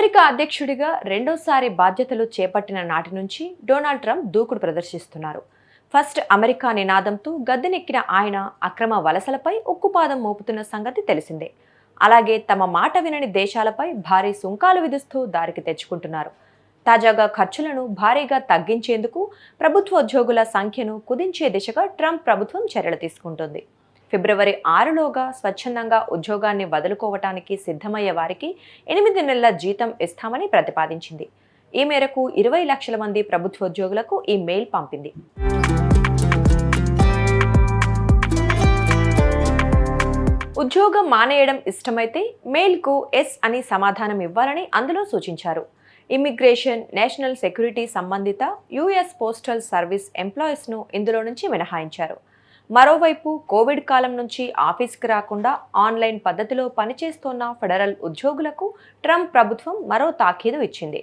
America అధ్యక్షుడిగా రెండోసారి బాధ్యతలు చేపట్టిన నాటి నుంచి డొనాల్డ్ ట్రంప్ దూకుడు ప్రదర్శిస్తున్నారు. ఫస్ట్ అమెరికా నినాదంతో గద్దెనెక్కిన ఆయన అక్రమ వలసలపై ఉక్కుపాదం మోపుతున్న సంగతి తెలిసిందే. అలాగే తమ మాట వినని దేశాలపై భారీ సుంకాలు విధిస్తూ దారికి తెచ్చుకుంటున్నారు. తాజాగా ఖర్చులను భారీగా తగ్గించేందుకు ప్రభుత్వోద్యోగుల సంఖ్యను కుదించే దిశగా ట్రంప్ ప్రభుత్వం చర్యలు తీసుకుంటుంది. ఫిబ్రవరి 6లోగా స్వచ్ఛందంగా ఉద్యోగాన్ని వదులుకోవటానికి సిద్ధమయ్యే వారికి 8 నెలల జీతం ఇస్తామని ప్రతిపాదించింది. ఈ మేరకు 20 లక్షల మంది ప్రభుత్వోద్యోగులకు ఈ మెయిల్ పంపింది. ఉద్యోగం మానేయడం ఇష్టమైతే మెయిల్కు ఎస్ అని సమాధానం ఇవ్వాలని అందులో సూచించారు. ఇమ్మిగ్రేషన్, నేషనల్ సెక్యూరిటీ సంబంధిత యుఎస్ పోస్టల్ సర్వీస్ ఎంప్లాయీస్ను ఇందులో నుంచి మినహాయించారు. మరోవైపు కోవిడ్ కాలం నుంచి ఆఫీస్కి రాకుండా ఆన్లైన్ పద్ధతిలో పనిచేస్తున్న ఫెడరల్ ఉద్యోగులకు ట్రంప్ ప్రభుత్వం మరో తాకీదు ఇచ్చింది.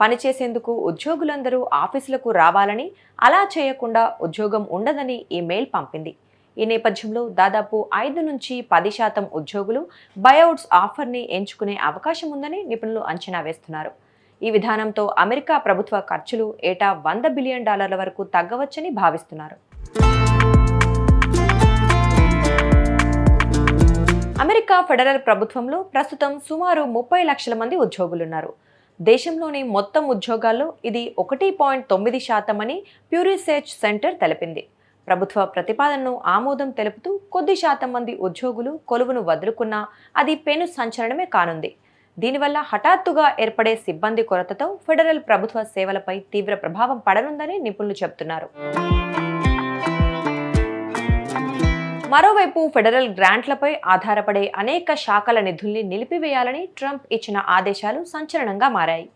పనిచేసేందుకు ఉద్యోగులందరూ ఆఫీసులకు రావాలని, అలా చేయకుండా ఉద్యోగం ఉండదని ఈ మెయిల్ పంపింది. ఈ నేపథ్యంలో దాదాపు 5 నుంచి 10% ఉద్యోగులు బయౌట్స్ ఆఫర్ని ఎంచుకునే అవకాశం ఉందని నిపుణులు అంచనా వేస్తున్నారు. ఈ విధానంతో అమెరికా ప్రభుత్వ ఖర్చులు ఏటా $100 బిలియన్ వరకు తగ్గవచ్చని భావిస్తున్నారు. అమెరికా ఫెడరల్ ప్రభుత్వంలో ప్రస్తుతం సుమారు 30 లక్షల మంది ఉద్యోగులున్నారు. దేశంలోని మొత్తం ఉద్యోగాల్లో ఇది 1.9% అని ప్యూ రీసెర్చ్ సెంటర్ తెలిపింది. ప్రభుత్వ ప్రతిపాదనను ఆమోదం తెలుపుతూ కొద్ది శాతం మంది ఉద్యోగులు కొలువును వదులుకున్నా అది పెను సంచలనమే కానుంది. దీనివల్ల హఠాత్తుగా ఏర్పడే సిబ్బంది కొరతతో ఫెడరల్ ప్రభుత్వ సేవలపై తీవ్ర ప్రభావం పడనుందని నిపుణులు చెబుతున్నారు. మరోవైపు ఫెడరల్ గ్రాంట్లపై ఆధారపడే అనేక శాఖల నిధుల్ని నిలిపివేయాలని ట్రంప్ ఇచ్చిన ఆదేశాలు సంచలనంగా మారాయి.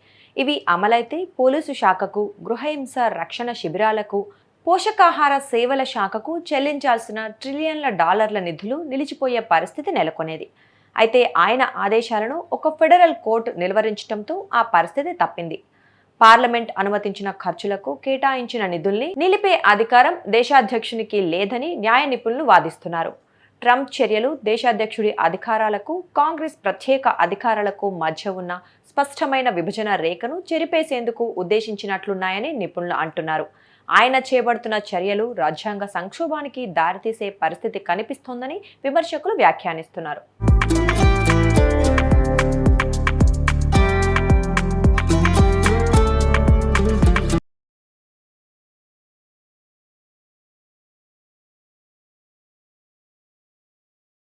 ఇవి అమలైతే పోలీసు శాఖకు, గృహహింస రక్షణ శిబిరాలకు, పోషకాహార సేవల శాఖకు చెల్లించాల్సిన $ట్రిలియన్ల నిధులు నిలిచిపోయే పరిస్థితి నెలకొనేది. అయితే ఆయన ఆదేశాలను ఒక ఫెడరల్ కోర్టు నిలువరించడంతో ఆ పరిస్థితి తప్పింది. పార్లమెంట్ అనుమతించిన ఖర్చులకు కేటాయించిన నిధుల్ని నిలిపే అధికారం దేశాధ్యక్షునికి లేదని న్యాయ నిపుణులు వాదిస్తున్నారు. ట్రంప్ చర్యలు దేశాధ్యక్షుడి అధికారాలకు, కాంగ్రెస్ ప్రత్యేక అధికారాలకు మధ్య ఉన్న స్పష్టమైన విభజన రేఖను చెరిపేసేందుకు ఉద్దేశించినట్లున్నాయని నిపుణులు అంటున్నారు. ఆయన చేపడుతున్న చర్యలు రాజ్యాంగ సంక్షోభానికి దారితీసే పరిస్థితి కనిపిస్తోందని విమర్శకులు వ్యాఖ్యానిస్తున్నారు.